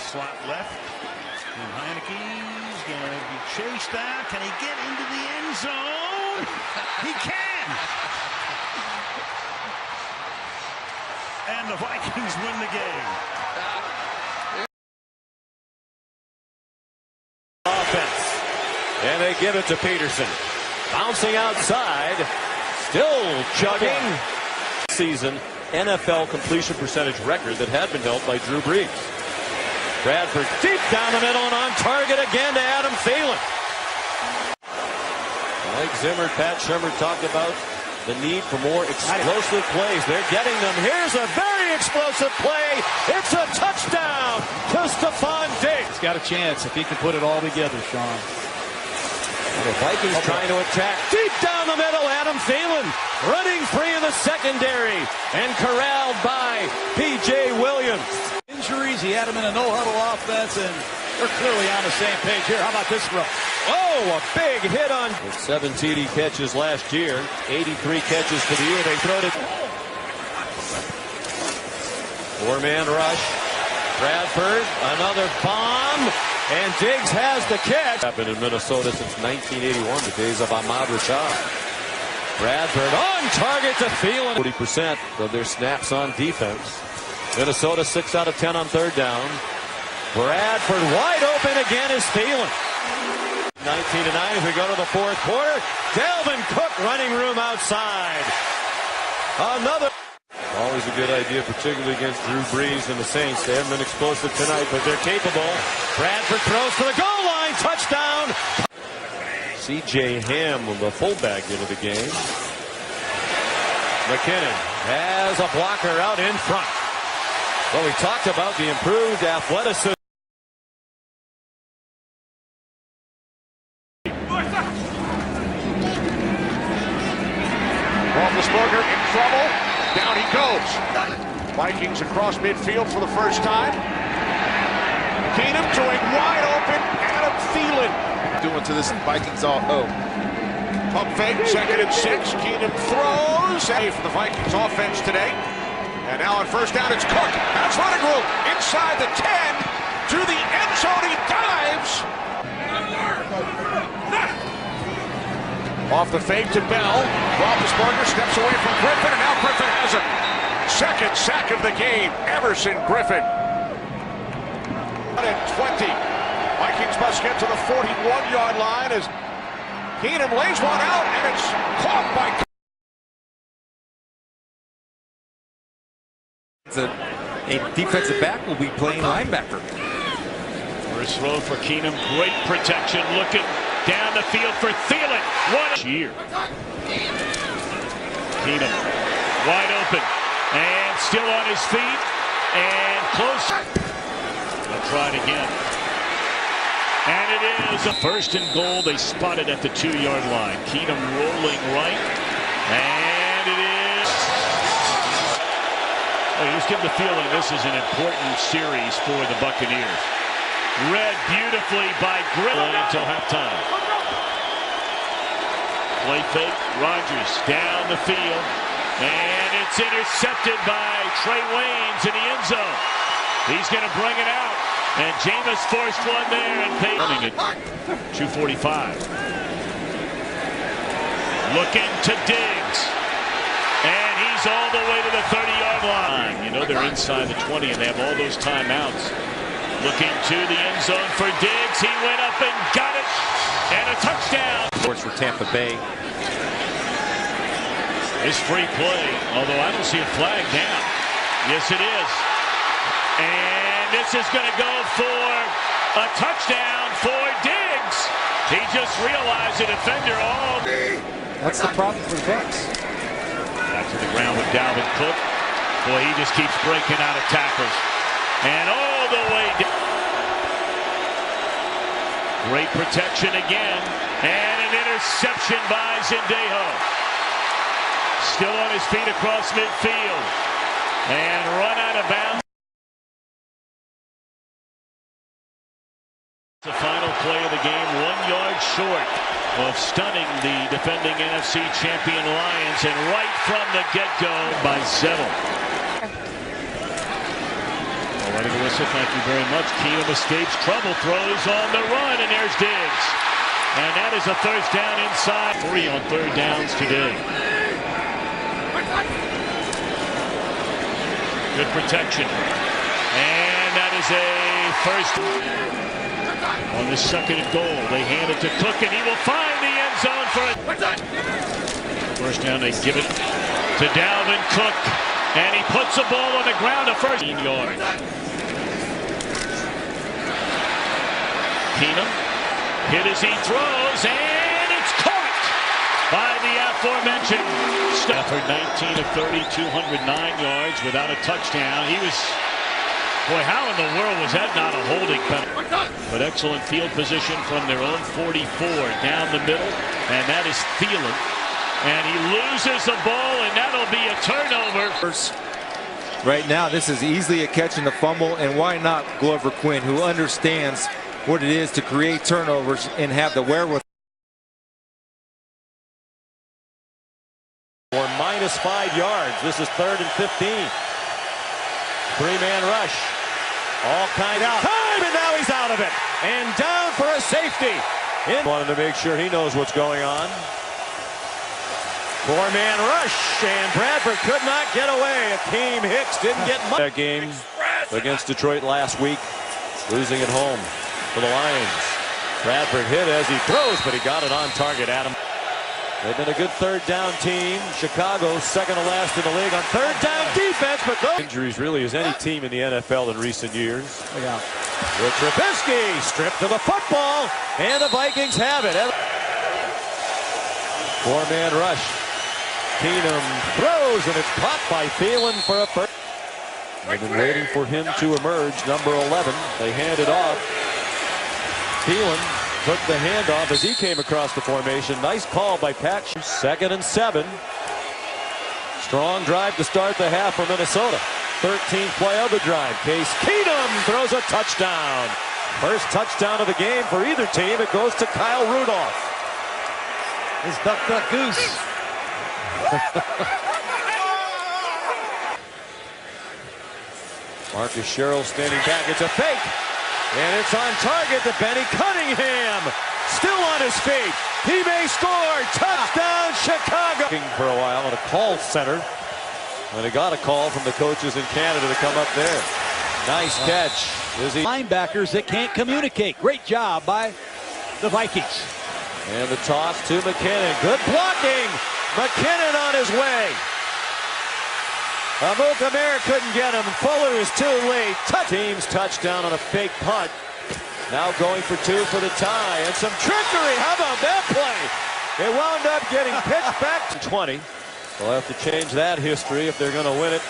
slot left. And Heineke's going to be chased out. Can he get into the end zone? He can! And the Vikings win the game. Offense. And they give it to Peterson. Bouncing outside. Still chugging. Season NFL completion percentage record that had been held by Drew Brees. Bradford deep down the middle and on target again to Adam Thielen. Mike Zimmer, Pat Shurmur talked about the need for more explosive plays. They're getting them. Here's a very explosive play. It's a touchdown to Stephon Diggs. He's got a chance if he can put it all together, Sean. The Vikings trying to attack deep down the middle. Adam Thielen running free in the secondary and corralled by P.J. Williams. Injuries, he had him in a no-huddle offense, and they're clearly on the same page here. How about this throw? Oh, a big hit on. With 7 TD catches last year, 83 catches for the year. They throw it. 4-man rush. Bradford, another bomb, and Diggs has the catch. Happened in Minnesota since 1981, the days of Ahmad Rashad. Bradford on target to Thielen. 40% of their snaps on defense. Minnesota 6 out of 10 on third down. Bradford wide open again is Thielen. 19-9 as we go to the fourth quarter. Dalvin Cook running room outside. Another. Always a good idea, particularly against Drew Brees and the Saints. They haven't been explosive tonight, but they're capable. Bradford throws to the goal line. Touchdown. C.J. Ham, the fullback, into the game. McKinnon has a blocker out in front. Well, we talked about the improved athleticism. Roethlisberger in trouble. Down he goes. Vikings across midfield for the first time. Keenum throwing wide open. Adam Thielen. Doing to this Vikings all. Pump fake, 2nd and 6. Keenum throws. For the Vikings offense today. And now on first down, it's Cook. That's running room. Inside the 10. To the end zone. He dives. Off the fake to Bell. Roethlisberger steps away from Griffin, and now Griffin has a second sack of the game. Everson Griffin. 20. Vikings must get to the 41-yard line as Keenum lays one out, and it's caught by. A defensive back will be playing linebacker. First throw for Keenum. Great protection. Looking down the field for Thielen. What a year. Keenum wide open and still on his feet and close. They'll try it again. And it is a 1st and goal. They spot it at the 2-yard line. Keenum rolling right. And it is. Oh, you just get the feeling this is an important series for the Buccaneers. Read beautifully by Griffin until halftime. Play fake, Rodgers down the field, and it's intercepted by Trey Waynes in the end zone. He's going to bring it out, and Jameis forced one there and paid. Running at 2:45. Looking to Diggs, and he's all the way to the 30-yard line. You know they're inside the 20, and they have all those timeouts. Looking to the end zone for Diggs. He went up and got it. And a touchdown. Sports for Tampa Bay. It's free play, although I don't see a flag down. Yes, it is. And this is going to go for a touchdown for Diggs. He just realized the defender. Oh, That's the problem for the Bucs. back to the ground with Dalvin Cook. Boy, he just keeps breaking out of tackles. And all the way down. Great protection again. And an interception by Zendejo. Still on his feet across midfield. And run out of bounds. The final play of the game, 1 yard short of stunning the defending NFC champion Lions. And right from the get-go by Zettel. Ready to Melissa, thank you very much. Keenum escapes trouble, throws on the run, and there's Diggs. And that is a first down inside. 3 on third downs today. Good protection. And that is a first. On the second and goal, they hand it to Cook, and he will find the end zone for it. First down, they give it to Dalvin Cook, and he puts the ball on the ground, a first yard. Keenum hit as he throws, and it's caught by the aforementioned Stafford. 19 of 30, 209 yards without a touchdown. He was, boy, how in the world was that not a holding penalty? But excellent field position from their own 44 down the middle, and that is Thielen. And he loses the ball, and that'll be a turnover. Right now, this is easily a catch in the fumble, and why not Glover Quinn, who understands what it is to create turnovers and have the wherewithal. For -5 yards. This is 3rd and 15. 3-man rush. All kinds of time, and now he's out of it. And down for a safety. Wanted to make sure he knows what's going on. 4-man rush, and Bradford could not get away. Akeem Hicks didn't get much. That game against Detroit last week, losing at home for the Lions. Bradford hit as he throws, but he got it on target. Adam. They've been a good third down team. Chicago, second to last in the league on third down defense, but those injuries really as any team in the NFL in recent years. Look out. With Trubisky stripped to the football, and the Vikings have it. 4-man rush. Keenum throws, and it's caught by Thielen for a first. They've been waiting for him to emerge. Number 11. They hand it off. Thielen took the handoff as he came across the formation. Nice call by Pat. 2nd and 7. Strong drive to start the half for Minnesota. 13th play of the drive. Case Keenum throws a touchdown. First touchdown of the game for either team. It goes to Kyle Rudolph. It's duck, duck, goose. Marcus Sherrill standing back. It's a fake. And it's on target to Benny Cunningham. Still on his feet. He may score. Touchdown, Chicago. For a while at a call center. And he got a call from the coaches in Canada to come up there. Nice catch. Linebackers that can't communicate. Great job by the Vikings. And the toss to McKinnon. Good blocking. McKinnon on his way. Amukamara couldn't get him. Fuller is too late. Team's touchdown on a fake punt. Now going for 2 for the tie. And some trickery. How about that play? It wound up getting pitched back to 20. They'll have to change that history if they're going to win it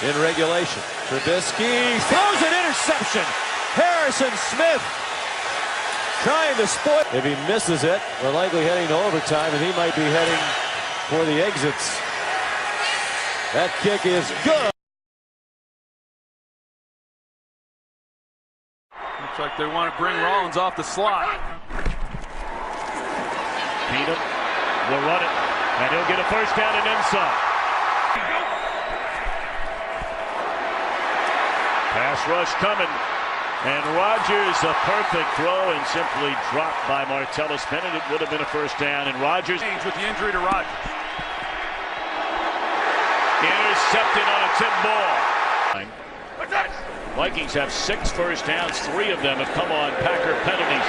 in regulation. Trubisky throws an interception. Harrison Smith trying to spoil. If he misses it, we're likely heading to overtime, and he might be heading for the exits. That kick is good. Looks like they want to bring Rollins off the slot. Keenum will run it, and he'll get a first down and then some. Pass rush coming. And Rodgers, a perfect throw, and simply dropped by Martellus Bennett. It would have been a first down, and Rodgers With the injury to Rodgers. intercepted on a tip ball. Vikings have 6 first downs. 3 of them have come on Packer penalties.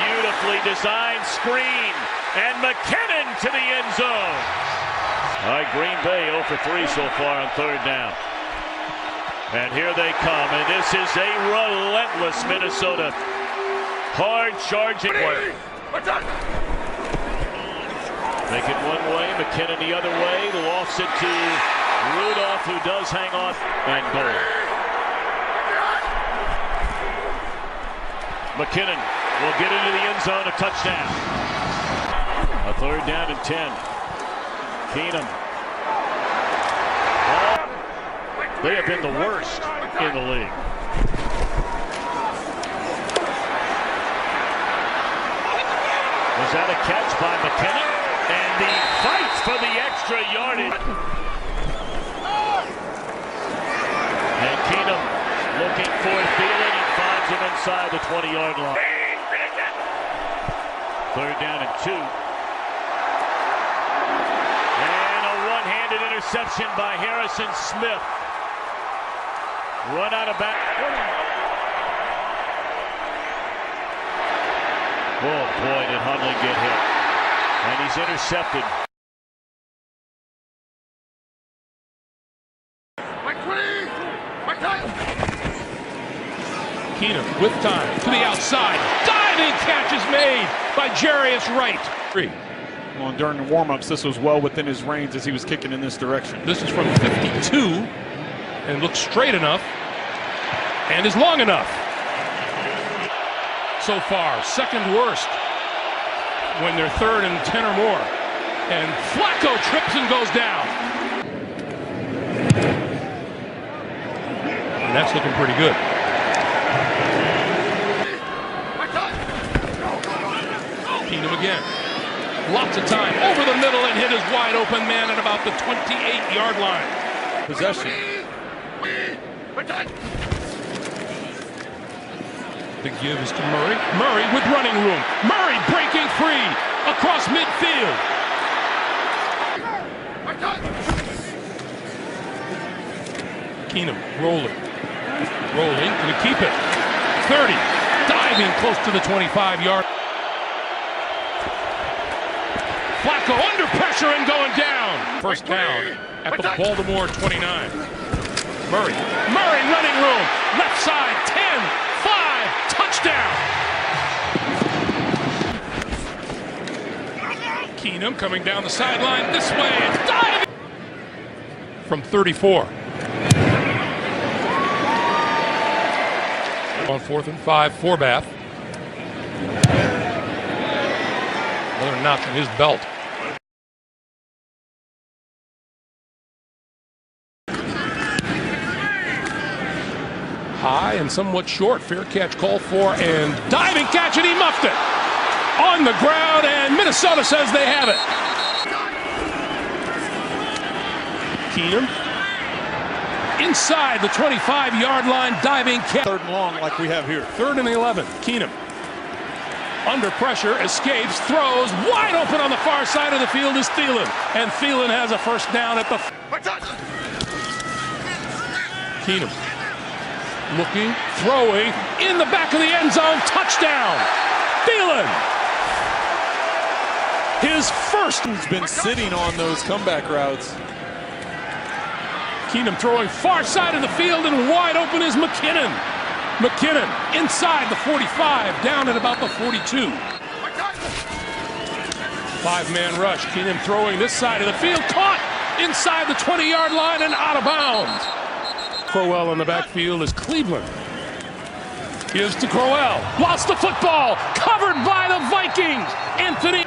Beautifully designed screen, and McKinnon to the end zone. All right, Green Bay 0 for 3 so far on third down. And here they come, and this is a relentless Minnesota. Hard charging. Make it one way, McKinnon the other way. Lofts it to Rudolph, who does hang on, and goal. McKinnon will get into the end zone, a touchdown. A third down and 10. Keenum. They have been the worst in the league. Was that a catch by McKinnon? And the fight for the extra yardage. And Keenum inside the 20-yard line. 3rd down and 2. And a one-handed interception by Harrison Smith. Run out of back. Oh boy, did Hundley get hit. And he's intercepted. Keenum with time to the outside. Diving catch is made by Jarius Wright. Well, during the warm-ups, this was well within his range as he was kicking in this direction. This is from 52 and looks straight enough and is long enough. So far, second worst when they're 3rd and 10 or more. And Flacco trips and goes down. And that's looking pretty good. Keenum again. Lots of time over the middle and hit his wide open man at about the 28-yard line. Possession. The give is to Murray. Murray with running room. Murray breaking free across midfield. Keenum rolling. Can he keep it? 30. Diving close to the 25-yard. Flacco under pressure and going down. First down at the Baltimore 29. Murray running room. Left side, 10, 5, touchdown. Keenum coming down the sideline this way and diving from 34. On 4th and 5 for Bath. Another notch in his belt. High and somewhat short. Fair catch called for and diving catch, and he muffed it. On the ground, and Minnesota says they have it. Keenum inside the 25-yard line, diving catch. 3rd and long like we have here. 3rd and 11. Keenum under pressure, escapes, throws, wide open on the far side of the field is Thielen. And Thielen has a first down at the... Keenum looking, throwing, in the back of the end zone, touchdown! Thielen! His first. He's been sitting on those comeback routes. Keenum throwing far side of the field, and wide open is McKinnon. McKinnon inside the 45, down at about the 42. 5-man rush. Keenum throwing this side of the field, caught inside the 20-yard line and out of bounds. Crowell in the backfield is Cleveland. Gives to Crowell. Lost the football. Covered by the Vikings. Anthony.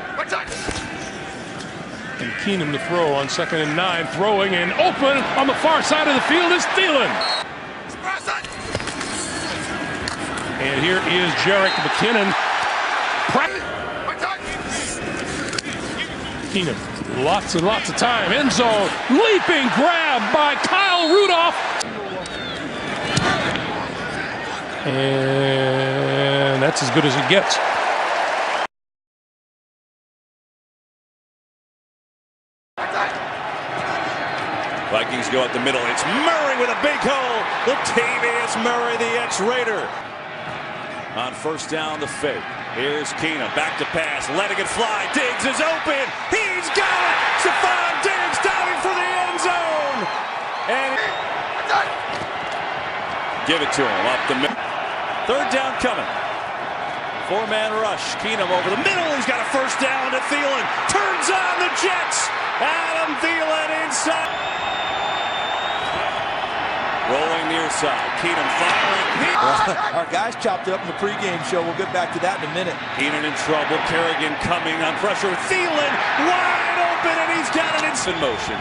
And Keenum to throw on 2nd and 9. Throwing and open on the far side of the field is Thielen. And here is Jerick McKinnon. Keenum. Lots and lots of time. End zone. Leaping grab by Kyle Rudolph. And that's as good as it gets. Vikings go up the middle. It's Murray with a big hole. Latavius Murray, the ex-Raider. On 1st down, the fake. Here's Keenum, back to pass, letting it fly. Diggs is open. He's got it. Stephon Diggs diving for the end zone. And give it to him up the middle. 3rd down coming. 4-man rush. Keenum over the middle. He's got a first down to Thielen. Turns on the Jets. Adam Thielen inside. Rolling near side. Keenum firing. Our guys chopped it up in the pregame show. We'll get back to that in a minute. Keenan in trouble. Kerrigan coming on pressure. Thielen wide open, and he's got it in motion.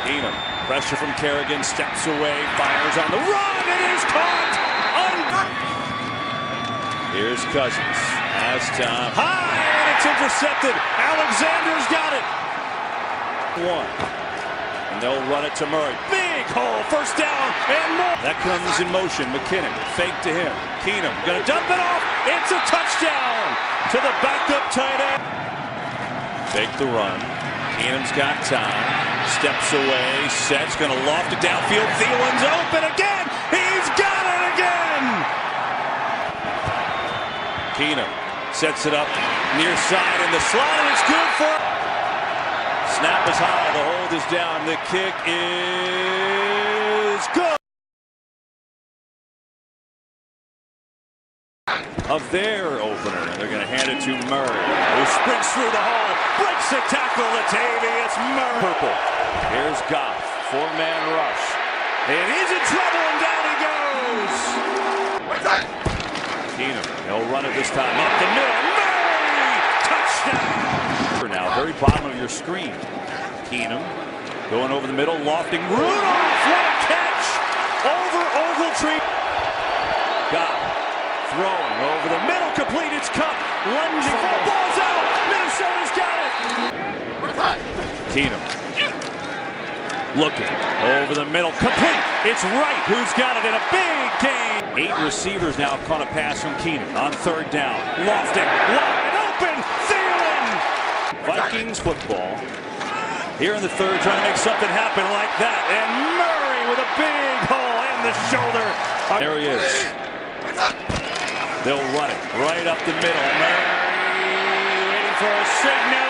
Keenum, pressure from Kerrigan, steps away, fires on the run, and is caught. Here's Cousins. Has time. High, and it's intercepted. Alexander's got it. 1. And they'll run it to Murray. Big hole. First down. and more. That comes in motion. McKinnon, fake to him. Keenum gonna dump it off. It's a touchdown to the backup tight end. Fake the run. Keenum's got time. Steps away. Sets. Gonna loft it downfield. Thielen's open again. He's got it again. Keenum sets it up near side in the slot, and it's good for. Snap is high. The hold is down. The kick is good. Of their opener, and they're going to hand it to Murray, who sprints through the hole, breaks the tackle. Latavius Murray. Purple. Here's Goff. Four-man rush. And he's in trouble, and down he goes. Keenum, he'll run it this time up the middle. Murray! Touchdown! Now, very bottom of your screen. Keenum going over the middle, lofting. Rudolph! What a catch! Over Ogletree. Goff throwing over the middle, complete. It's Cup. Lunging for the ball's out. Minnesota's got it. Keenum looking over the middle, complete. It's Wright who's got it in a big game. 8 receivers now have caught a pass from Keenum on third down. Lofting, wide open, Thielen. Vikings football here in the third, trying to make something happen like that. And Murray with a big hole in the shoulder. There he is. They'll run it right up the middle. Murray waiting for a signal.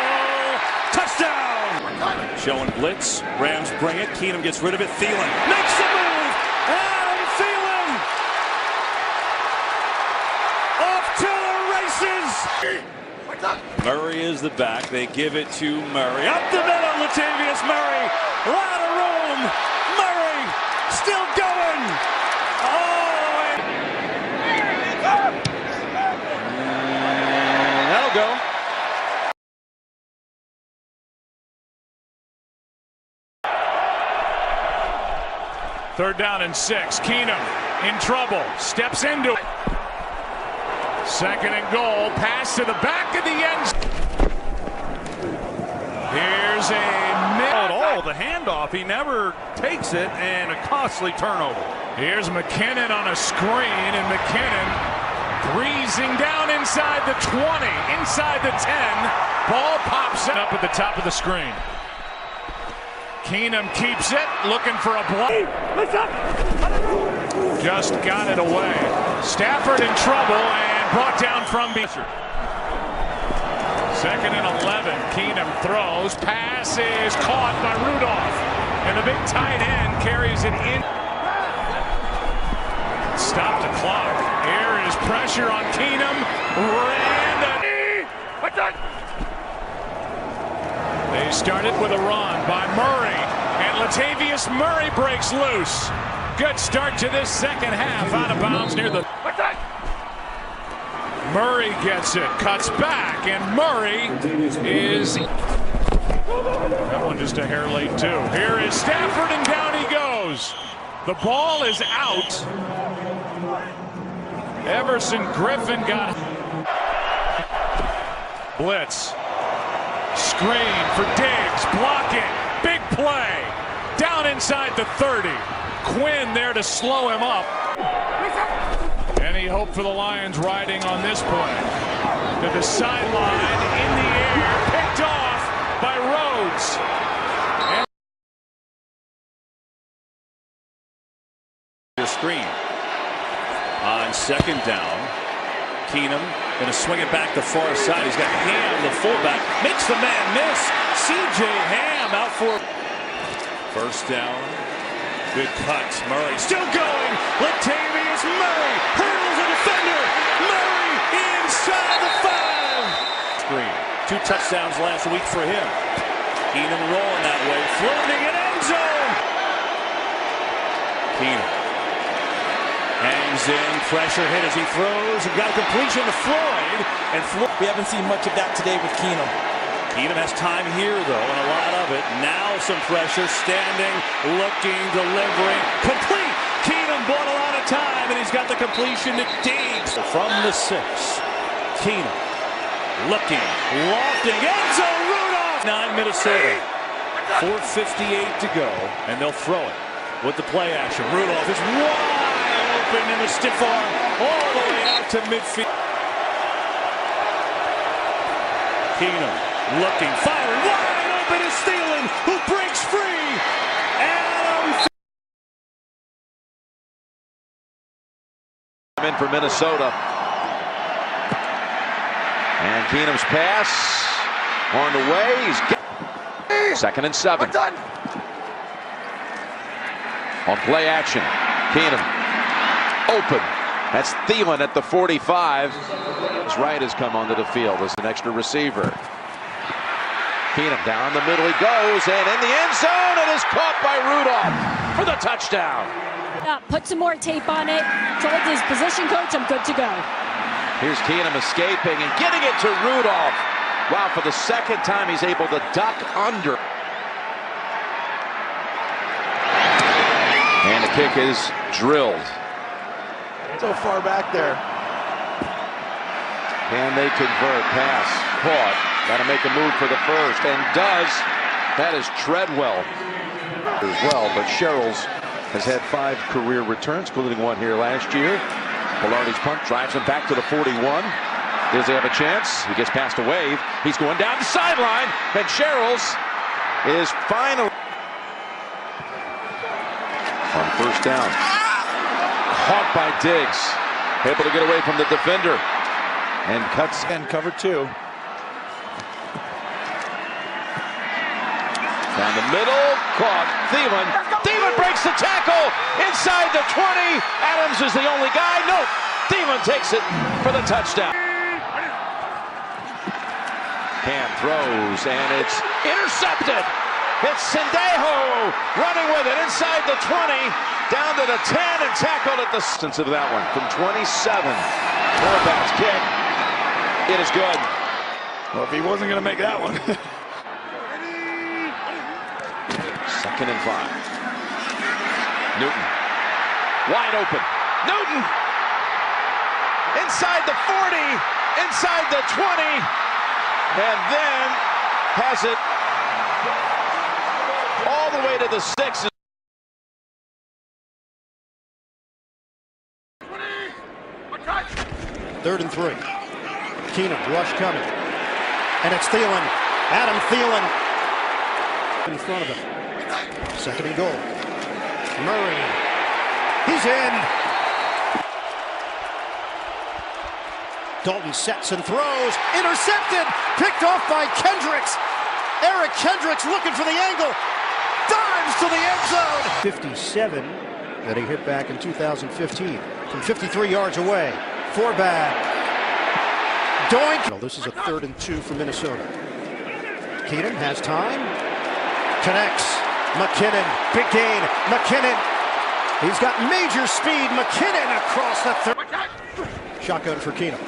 Touchdown! Showing blitz. Rams bring it. Keenum gets rid of it. Thielen makes the move. Adam Thielen off to the races. Murray is the back. They give it to Murray. Up the middle, Latavius Murray. A lot of room. Murray still going. That'll go. Third down and 6. Keenum in trouble. Steps into it. Second and goal. Pass to the back of the end. Here's a miss. Oh, the handoff. He never takes it, and a costly turnover. Here's McKinnon on a screen, and McKinnon breezing down inside the 20, inside the 10. Ball pops up at the top of the screen. Keenum keeps it, looking for a block. Just got it away. Stafford in trouble and brought down from Beecher. Second and 11. Keenum throws. Pass is caught by Rudolph. And the big tight end carries it in. Stop the clock. Here is pressure on Keenum. They started with a run by Murray, and Latavius Murray breaks loose. Good start to this second half. Out of bounds near the. Murray gets it, cuts back, and Murray is. That one just a hair late too. Here is Stafford, and down he goes. The ball is out. Everson Griffin got blitz. Screen for Diggs, blocking, big play, down inside the 30. Quinn there to slow him up. Any hope for the Lions riding on this play? To the sideline, in the air, picked off by Rhodes. Your screen on second down. Keenum going to swing it back the far side. He's got Ham, the fullback, makes the man miss. C.J. Ham out for first down. Good cuts. Murray still going. Latavius Murray hurdles a defender. Murray inside the 5. Screen. 2 touchdowns last week for him. Keenum rolling that way, floating in end zone. Keenum hangs in, pressure hit as he throws, and got a completion to Floyd. And we haven't seen much of that today with Keenum. Keenum has time here, though, and a lot of it. Now some pressure, standing, looking, delivering, complete. Keenum bought a lot of time, and he's got the completion to Diggs. From the 6, Keenum looking, lofting, end zone, Rudolph. 9 Minnesota, 4:58 to go, and they'll throw it. with the play action. Rudolph is wide open in the stiff arm all the way out to midfield. Keenum looking, firing, wide open is Thielen, who breaks free. In for Minnesota. And Keenum's pass on the way. He's 2nd and 7. On play action, Keenum open. That's Thielen at the 45. His right has come onto the field as an extra receiver. Keenum down the middle he goes, and in the end zone, it is caught by Rudolph for the touchdown. Put some more tape on it. Told his position coach, I'm good to go. Here's Keenum escaping and getting it to Rudolph. Wow, for the 2nd time he's able to duck under. And the kick is drilled. So far back there. Can they convert? Pass caught. Got to make a move for the first, and does. That is Treadwell as well, but Sherrills has had 5 career returns, including one here last year. Velarde's punt drives him back to the 41. Does he have a chance? He gets past a wave. He's going down the sideline, and Sherrills is finally on first down. Caught by Diggs. Able to get away from the defender. And cuts and cover 2. Down the middle, caught Thielen. Thielen breaks the tackle inside the 20. Adams is the only guy. No, Thielen takes it for the touchdown. Cam throws, and it's intercepted. It's Sendejo running with it inside the 20, down to the 10, and tackled at the distance of that one from 27. Horvath's kick. It is good. Well, if he wasn't going to make that one. 2nd and 5. Newton. Wide open. Newton! Inside the 40, inside the 20, and then has it all the way to the 6. 3rd and 3. Keenum, rush coming. And it's Thielen. Adam Thielen in front of him. 2nd and goal. Murray. He's in. Dalton sets and throws. Intercepted. Picked off by Kendricks. Eric Kendricks looking for the angle. Dives to the end zone. 57 that he hit back in 2015 from 53 yards away. 4 back. Doink. This is a 3rd and 2 for Minnesota. Keenum has time. Connects. McKinnon. Big gain. McKinnon. He's got major speed. McKinnon across the 3rd. Shotgun for Keenum.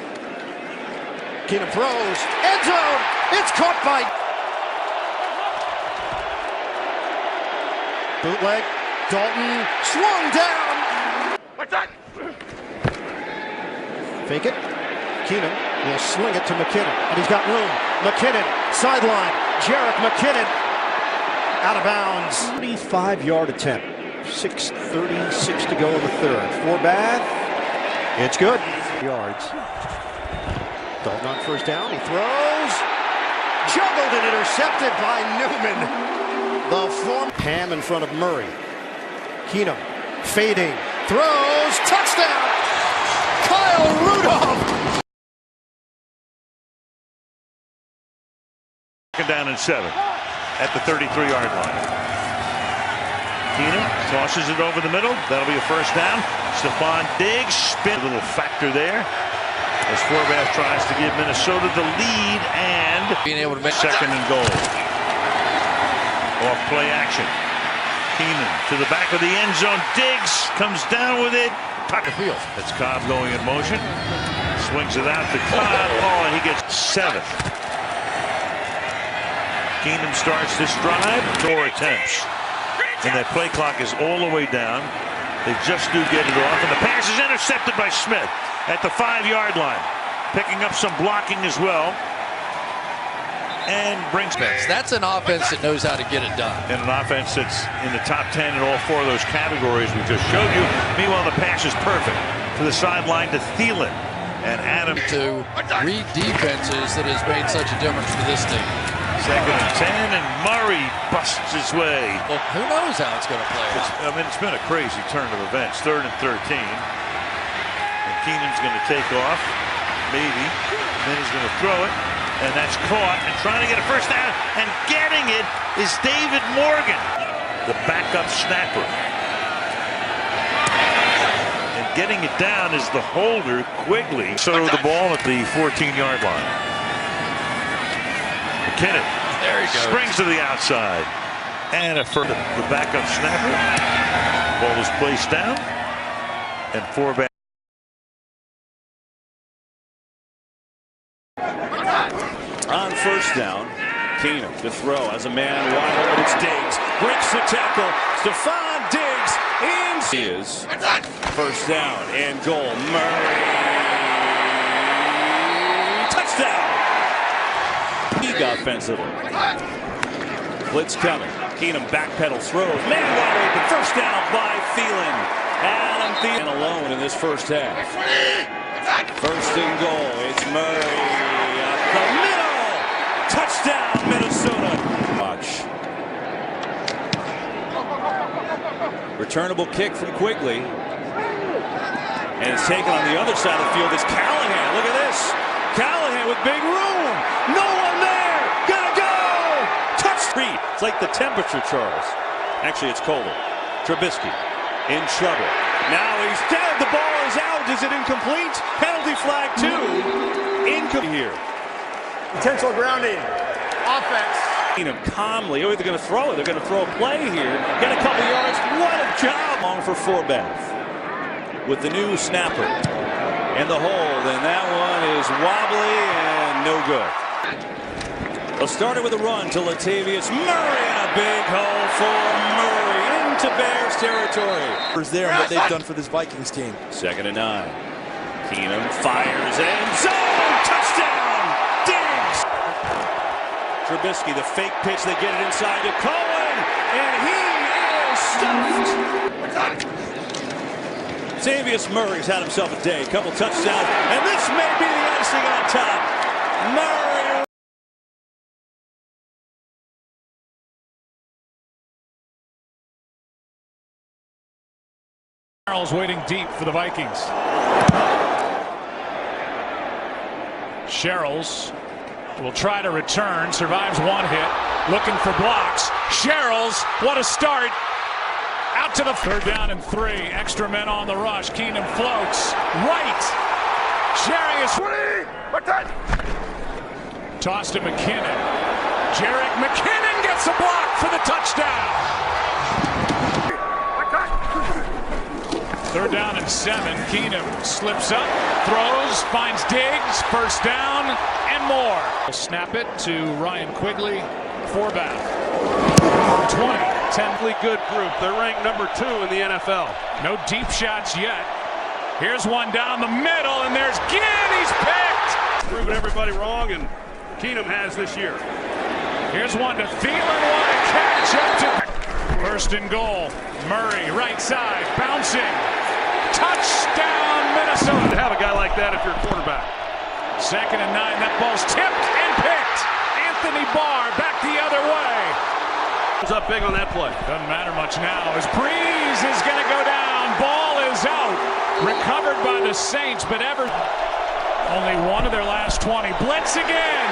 Keenum throws. End zone. It's caught by bootleg. Dalton swung down. Fake it. Keenum will sling it to McKinnon, and he's got room. McKinnon, sideline. Jerick McKinnon out of bounds. 35-yard attempt. 6:36 to go in the 3rd. 4 back. It's good. Yards. Dalton on first down. He throws. Juggled and intercepted by Newman. The form. Ham in front of Murray. Keenum fading. Throws. Touchdown. Kyle Rudolph. Down and 7 at the 33-yard line. Keenum tosses it over the middle. That'll be a first down. Stephon Diggs spin. A little factor there as Horvath tries to give Minnesota the lead and being able to make 2nd and goal. Off play action. Keenum to the back of the end zone. Diggs comes down with it. Tucker field. That's Cobb going in motion. Swings it out to Cobb. Oh, and he gets 7th. Keenum starts this drive. 4 attempts. And that play clock is all the way down. They just do get it off. And the pass is intercepted by Smith at the 5-yard line. Picking up some blocking as well. and brings back. That's an offense that knows how to get it done. And an offense that's in the top 10 in all four of those categories we just showed you. Meanwhile, the pass is perfect to the sideline to Thielen. And Adam to read defenses that has made such a difference for this team. 2nd and 10, and Murray busts his way. Well, who knows how it's going to play out. It's been a crazy turn of events. 3rd and 13. And Keenum's going to take off, maybe. And then he's going to throw it, and that's caught. And trying to get a first down, and getting it is David Morgan, the backup snapper. And getting it down is the holder, Quigley. So the ball at the 14-yard line. McKinnon there he goes. Springs to the outside. And a first, the backup snapper. Ball is placed down. And 4 back. On first down, Keenum to throw as a man wide open. It's Diggs. Breaks the tackle. Stephon Diggs in. He is first down and goal. Murray. Touchdown. Offensively. Blitz coming. Keenum backpedals, throws. Man wide open. First down by Thielen. Adam Thielen alone in this first half. First and goal. It's Murray up the middle. Touchdown, Minnesota. Watch. Returnable kick from Quigley. And it's taken on the other side of the field. It's Callahan. Look at this. Callahan with big room. No one there. Gotta go. Touchdown. It's like the temperature, Charles. Actually, it's colder. Trubisky in trouble. Now he's dead. The ball is out. Is it incomplete? Penalty flag 2. Incomplete here. Potential grounding. Offense. Keenum calmly. Oh, they're going to throw it. They're going to throw a play here. Get a couple yards. What a job. Long for Forbath with the new snapper. And the hold. And that one is wobbly and no good. They'll start it with a run to Latavius Murray. And a big hole for Murray into Bears territory. There and what they've done for this Vikings team. 2nd and 9. Keenum fires end zone. Touchdown. Diggs. Trubisky, the fake pitch. They get it inside to Cohen. And he is stuffed. Latavius Murray's had himself a day. A couple touchdowns. And this may be the icing on top. Murray. Charles waiting deep for the Vikings. Sherrills will try to return, survives one hit, looking for blocks. Sherrills, what a start. Out to the 3rd down and 3. Extra men on the rush. Keenum floats right. Sharing his toss to McKinnon. Jerick McKinnon gets a block for the touchdown. 3rd down and 7. Keenum slips up, throws, finds Diggs, first down, and more. We'll snap it to Ryan Quigley, Forbath. 20, 10. Good group. They're ranked number 2 in the NFL. No deep shots yet. Here's one down the middle, and there's Ginn. He's picked. Proving everybody wrong, and Keenum has this year. Here's one to Thielen. What a catch up to 1st and goal. Murray, right side, bouncing. Touchdown, Minnesota. To have a guy like that if you're a quarterback. 2nd and 9. That ball's tipped and picked. Anthony Barr back the other way. Was up big on that play. Doesn't matter much now as Breeze is going to go down. Ball is out. Recovered by the Saints, but only one of their last 20. Blitz again.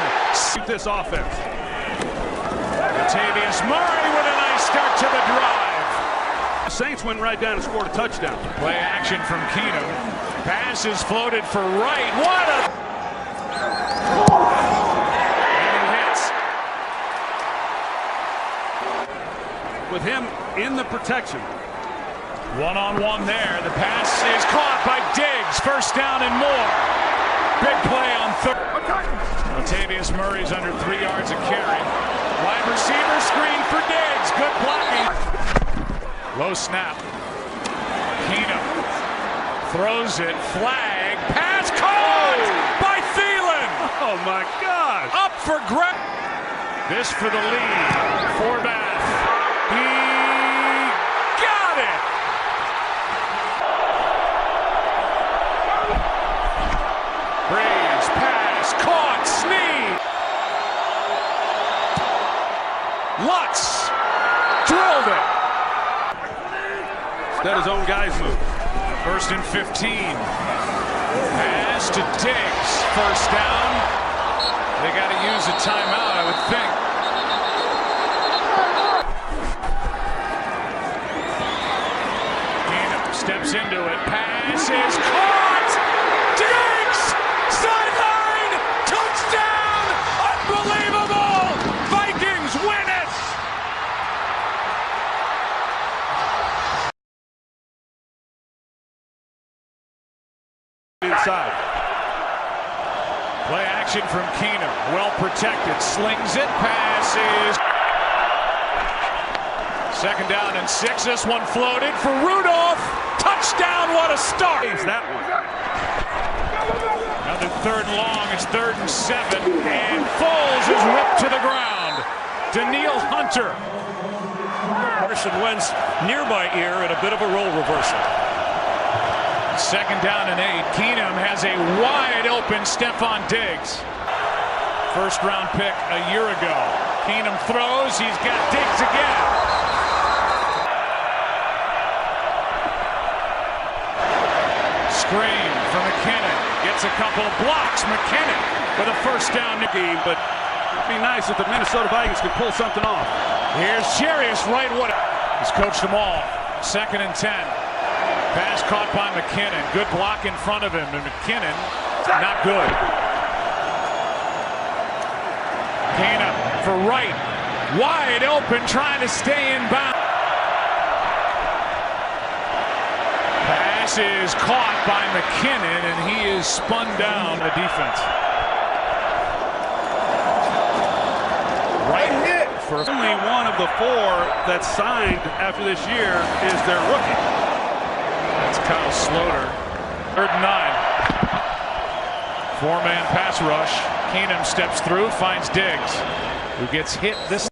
This offense. Latavius Murray with a nice start to the drive. The Saints went right down and scored a touchdown. Play action from Keenum. Pass is floated for right. What a... With him in the protection. One-on-one there. The pass is caught by Diggs. First down and more. Big play on 3rd. Latavius Murray's under 3 yards of carry. Wide receiver screen for Diggs. Good blocking. Low snap. Keenum throws it. Flag. Pass caught by Thielen. Oh, my God. Up for grabs. This for the lead. Forbath. He got it. Braves pass. Caught. Snead. Lutz. Drilled it. Let his own guys move. First and 15. Pass to Diggs. First down. They got to use a timeout, I would think. Keenum steps into it. Pass is caught. Diggs! Sideline! Touchdown! Unbelievable! Vikings win it! Inside. Play action from Keenum. Well protected. Slings it. Passes. Second down and 6. This one floated for Rudolph. Touchdown. What a start. That one. Another third and long. It's 3rd and 7. And Foles is ripped to the ground. Danielle Hunter. Carson Wentz near my ear and a bit of a role reversal. Second down and 8. Keenum has a wide open Stephon Diggs. First round pick a year ago. Keenum throws. He's got Diggs again. Screen for McKinnon. Gets a couple of blocks. McKinnon with a first down game, but it'd be nice if the Minnesota Vikings could pull something off. Here's Jarius right. He's coached them all. 2nd and 10. Pass caught by McKinnon. Good block in front of him. And McKinnon, not good. Keenum for right. Wide open, trying to stay in bounds. Pass is caught by McKinnon, and he is spun down the defense. Right for Only one of the 4 that signed after this year is their rookie. That's Kyle Sloter. 3rd and 9. 4-man pass rush. Keenum steps through, finds Diggs, who gets hit this